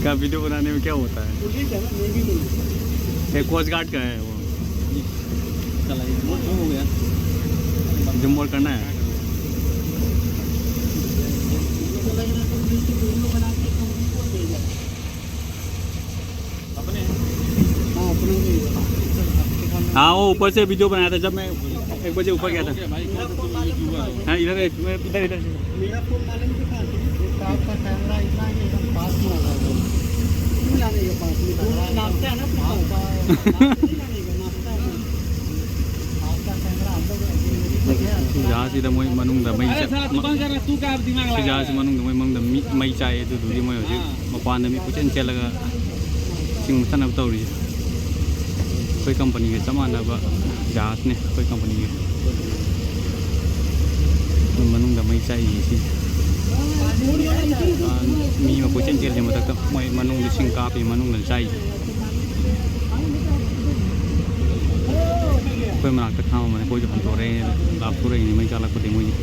का वीडियो बनाने में क्या होता है? एक कोस्ट गार्ड का है वो। हो गया जम बोर्ड करना है। हाँ वो ऊपर से वीडियो बनाया था जब मैं 1 बजे ऊपर गया था। हाँ इधर इधर इधर मेरा फोन मालूम दिखा आपका कैमरा इतना है एकदम पास में होगा क्यों लाने के पास में नाचता है ना आपका नाचता है आपका कैमरा अंदर जहाँ से मैं मनुंग मई जहाँ से मनुंग मई चाय दूरी मैं हूँ मपान में कुछ चलगा चिंग मसन तौरी कोई कंपनी के चमानब जहाज ने कोई कंपनी के मनुंग मई चाय मी में कुछ चल मत मैं मनुंग सिंग कापी मनुंग चाय कोई मनाक था मैंने कोई जो तोरे लाभ पूरे मई चालक को मुझे